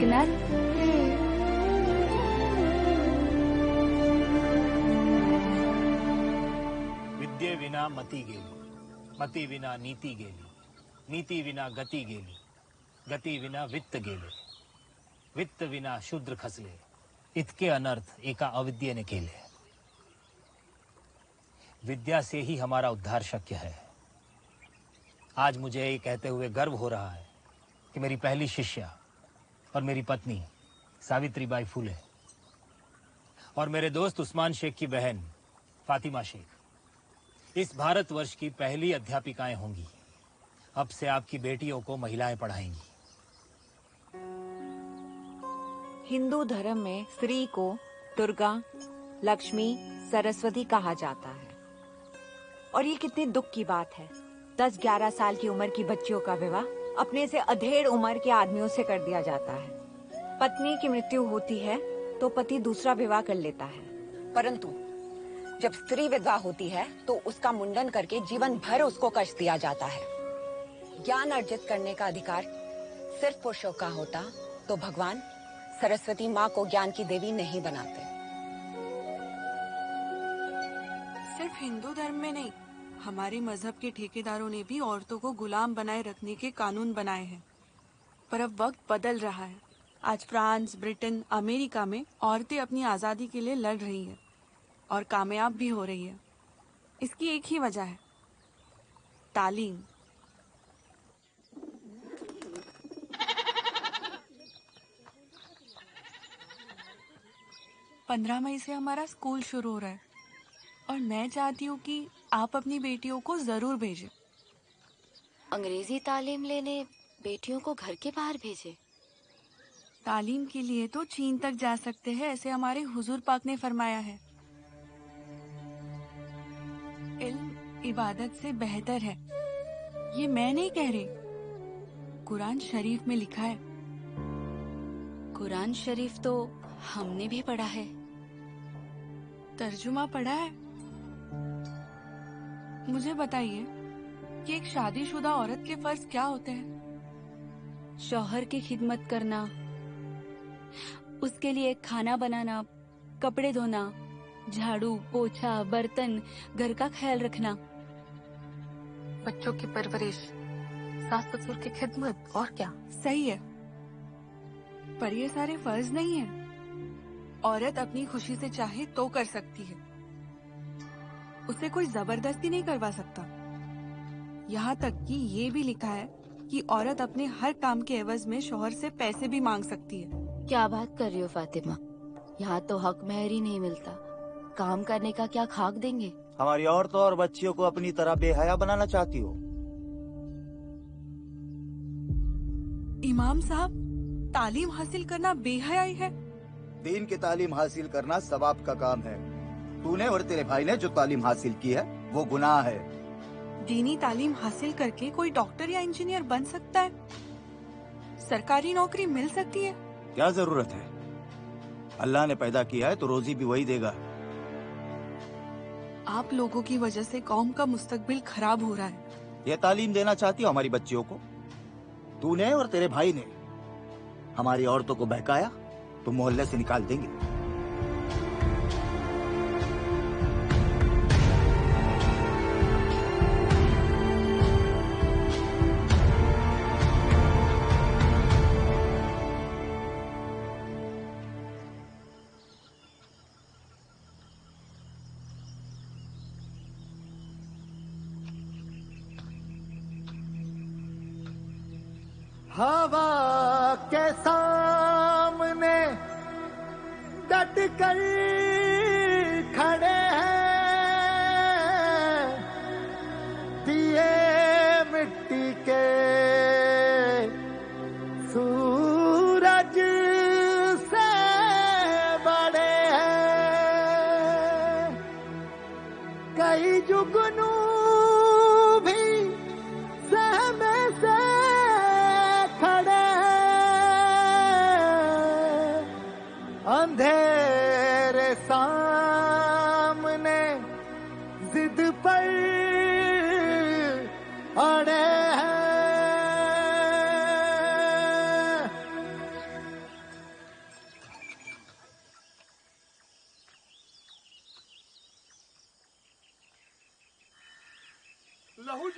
किन्नर। विद्ये विना मती गेली, मती विना नीती गेली, नीती विना गती गेली, गती विना वित्त गेले, वित्त विना शूद्र खसले, इतके अनर्थ एका अविद्येने केले। विद्या से ही हमारा उद्धार शक्य है। आज मुझे ये कहते हुए गर्व हो रहा है कि मेरी पहली शिष्या और मेरी पत्नी सावित्रीबाई फुले और मेरे दोस्त उस्मान शेख की बहन फातिमा शेख इस भारतवर्ष की पहली अध्यापिकाएं होंगी। अब से आपकी बेटियों को महिलाएं पढ़ाएंगी। हिंदू धर्म में स्त्री को दुर्गा, लक्ष्मी, सरस्वती कहा जाता है। और ये कितने दुख की बात है, 10-11 साल की उम्र की बच्चियों का विवाह अपने से अधेड़ उम्र के आदमियों से कर दिया जाता है। पत्नी की मृत्यु होती है तो पति दूसरा विवाह कर लेता है, परंतु जब स्त्री विधवा होती है तो उसका मुंडन करके जीवन भर उसको कष्ट दिया जाता है। ज्ञान अर्जित करने का अधिकार सिर्फ पुरुषों का होता तो भगवान सरस्वती माँ को ज्ञान की देवी नहीं बनाते। सिर्फ हिंदू धर्म में नहीं, हमारे मजहब के ठेकेदारों ने भी औरतों को गुलाम बनाए रखने के कानून बनाए हैं। पर अब वक्त बदल रहा है। आज फ्रांस, ब्रिटेन, अमेरिका में औरतें अपनी आजादी के लिए लड़ रही हैं और कामयाब भी हो रही है। इसकी एक ही वजह है, तालीम। पंद्रह मई से हमारा स्कूल शुरू हो रहा है और मैं चाहती हूँ कि आप अपनी बेटियों को जरूर भेजें। अंग्रेजी तालीम लेने बेटियों को घर के बाहर भेजे? तालीम के लिए तो चीन तक जा सकते हैं, ऐसे हमारे हुजूर पाक ने फरमाया है। इल्म इबादत से बेहतर है, ये मैं नहीं कह रही, कुरान शरीफ में लिखा है। कुरान शरीफ तो हमने भी पढ़ा है। तर्जुमा पढ़ा है? मुझे बताइए कि एक शादीशुदा औरत के फर्ज क्या होते हैं? शौहर की खिदमत करना, उसके लिए खाना बनाना, कपड़े धोना, झाड़ू, पोछा, बर्तन, घर का ख्याल रखना, बच्चों की परवरिश, सास ससुर की खिदमत, और क्या। सही है, पर ये सारे फर्ज नहीं है। औरत अपनी खुशी से चाहे तो कर सकती है, उसे कोई जबरदस्ती नहीं करवा सकता। यहाँ तक कि ये भी लिखा है कि औरत अपने हर काम के एवज में शौहर से पैसे भी मांग सकती है। क्या बात कर रही हो फातिमा, यहाँ तो हक मेहर ही नहीं मिलता, काम करने का क्या खाक देंगे? हमारी औरतों और बच्चियों को अपनी तरह बेहया बनाना चाहती हो? इमाम साहब, तालीम हासिल करना बेहयाई है? दीन की तालीम हासिल करना सवाब का काम है। तूने और तेरे भाई ने जो तालीम हासिल की है वो गुनाह है। दीनी तालीम हासिल करके कोई डॉक्टर या इंजीनियर बन सकता है, सरकारी नौकरी मिल सकती है। क्या जरूरत है? अल्लाह ने पैदा किया है तो रोजी भी वही देगा। आप लोगों की वजह से कौम का मुस्तकबिल खराब हो रहा है। ये तालीम देना चाहती हो हमारी बच्चियों को? तूने और तेरे भाई ने हमारी औरतों को बहकाया तो मोहल्ले से निकाल देंगे। हवा के सामने डट कर खड़े हैं, दिए मिट्टी के सूरज से बड़े हैं। कई जुगनू भी सहमे से अंधेरे सामने जिद पर अड़े हैं।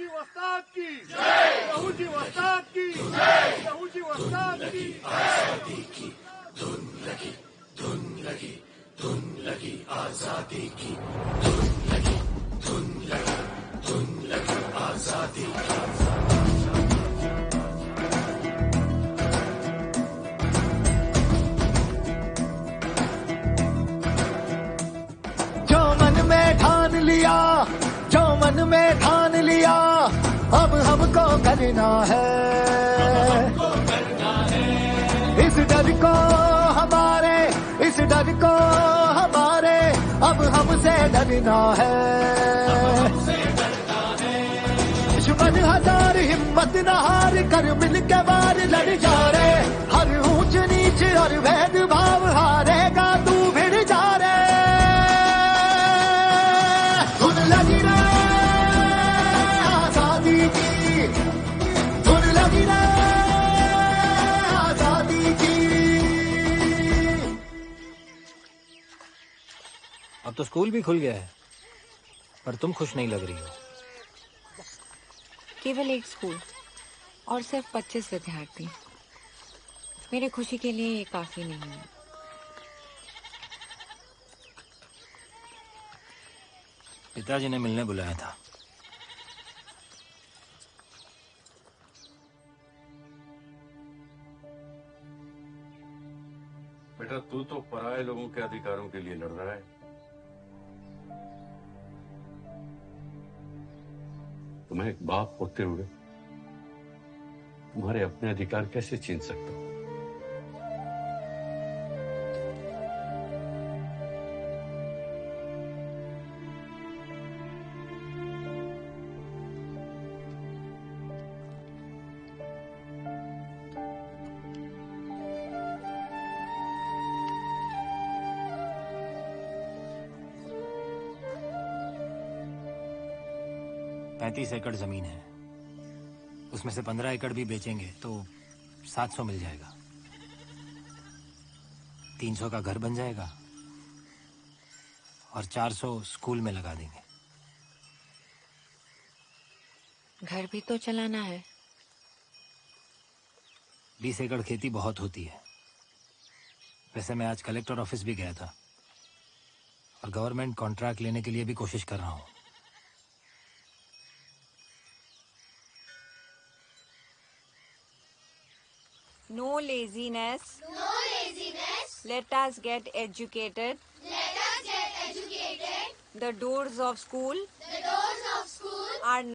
जी वस्ताद की जय, लहू जी वस्ताद की जय, लहू जी वस्ताद की आजादी की धुन लगी, धुन लगी, धुन लगी आजादी की धुन लगी, धुन लगी, धुन लगी आजादी की। जो मन में ठान लिया, जो मन में ठान लिया, अब हमको करना है। इस डर को हमारे, इस डर को हमारे, अब हमसे डरना है। दुश्मन हजार हिम्मत न हार कर मिल के बार लड़ जा रे। हर ऊंच नीच और भेदभाव हारेगा तू भिड़ जा रे। धुन लगी रे आजादी की, धुन लगी रे आजादी की। अब तो स्कूल भी खुल गया है, पर तुम खुश नहीं लग रही हो। केवल एक स्कूल और सिर्फ 25 विद्यार्थी, मेरी खुशी के लिए ये काफी नहीं है। पिताजी ने मिलने बुलाया था। बेटा तू तो पराये लोगों के अधिकारों के लिए लड़ रहा है। तुम्हें एक बाप होते हुए तुम्हारे अपने अधिकार कैसे छीन सकता हूं? पैंतीस एकड़ जमीन है, उसमें से 15 एकड़ भी बेचेंगे तो 700 मिल जाएगा। 300 का घर बन जाएगा और 400 स्कूल में लगा देंगे। घर भी तो चलाना है। 20 एकड़ खेती बहुत होती है। वैसे मैं आज कलेक्टर ऑफिस भी गया था और गवर्नमेंट कॉन्ट्रैक्ट लेने के लिए भी कोशिश कर रहा हूँ। No laziness. No laziness. Let us get educated. Let us get educated. The doors of school The doors of school are